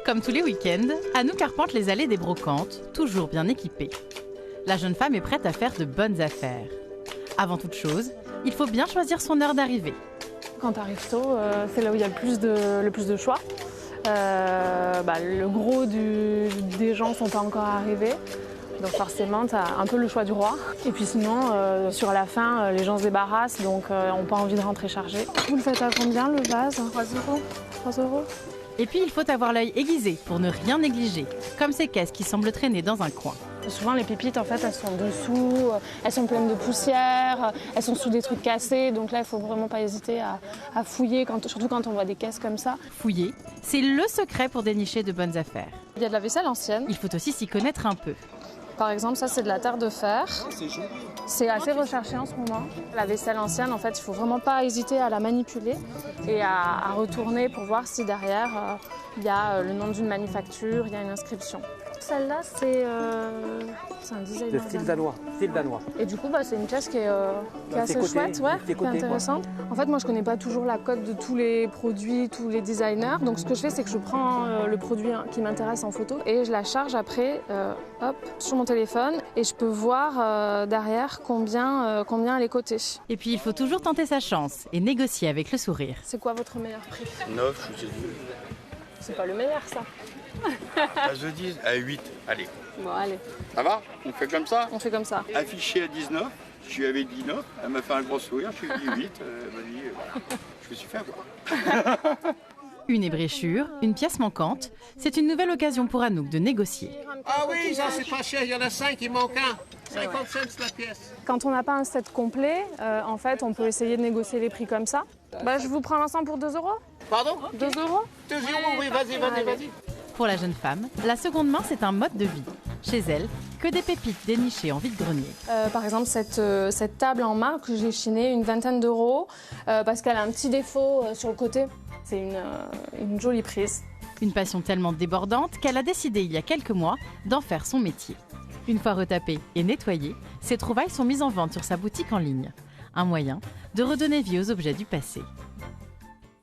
Comme tous les week-ends, Anouk arpente les allées des brocantes, toujours bien équipée. La jeune femme est prête à faire de bonnes affaires. Avant toute chose, il faut bien choisir son heure d'arrivée. Quand tu arrives tôt, c'est là où il y a le plus de choix. Le gros des gens ne sont pas encore arrivés. Donc forcément, tu as un peu le choix du roi. Et puis sinon, sur la fin, les gens se débarrassent, donc n'ont pas envie de rentrer chargés. Vous le faites à combien le vase? 3 euros. 3 euros. Et puis il faut avoir l'œil aiguisé pour ne rien négliger, comme ces caisses qui semblent traîner dans un coin. Souvent les pépites, en fait, elles sont dessous, elles sont pleines de poussière, elles sont sous des trucs cassés. Donc là, il ne faut vraiment pas hésiter à fouiller, surtout quand on voit des caisses comme ça. Fouiller, c'est le secret pour dénicher de bonnes affaires. Il y a de la vaisselle ancienne. Il faut aussi s'y connaître un peu. Par exemple, ça, c'est de la terre de fer. C'est assez recherché en ce moment. La vaisselle ancienne, en fait, il ne faut vraiment pas hésiter à la manipuler et à retourner pour voir si derrière, il y a le nom d'une manufacture, il y a une inscription. Celle-là, c'est un design de style danois. Et du coup, c'est une pièce qui est assez chouette, qui est intéressante. En fait, moi, je ne connais pas toujours la cote de tous les produits, tous les designers. Donc, ce que je fais, c'est que je prends le produit qui m'intéresse en photo et je la charge après, sur mon téléphone. Et je peux voir derrière combien elle est cotée. Et puis, il faut toujours tenter sa chance et négocier avec le sourire. C'est quoi votre meilleur prix? 9, je sais. C'est pas le meilleur, ça. Je dis à 8, allez. Bon, allez. Ça va? On fait comme ça? On fait comme ça. Affiché à 19, je lui avais dit 9, elle m'a fait un gros sourire, je lui ai dit 8, elle m'a dit voilà. Je me suis fait avoir. Une ébréchure, une pièce manquante, c'est une nouvelle occasion pour Anouk de négocier. Ah oui, ça c'est pas cher, il y en a 5, il manque un. 50 cents la pièce. Quand on n'a pas un set complet, en fait, on peut essayer de négocier les prix comme ça. Je vous prends l'ensemble pour 2 euros. Pardon? 2 euros? 2 euros, oui, vas-y. Pour la jeune femme, la seconde main, c'est un mode de vie. Chez elle, que des pépites dénichées en vide-grenier. Par exemple, cette table en marque que j'ai chinée, une vingtaine d'euros, parce qu'elle a un petit défaut sur le côté. C'est une jolie prise. Une passion tellement débordante qu'elle a décidé il y a quelques mois d'en faire son métier. Une fois retapées et nettoyées, ses trouvailles sont mises en vente sur sa boutique en ligne. Un moyen de redonner vie aux objets du passé.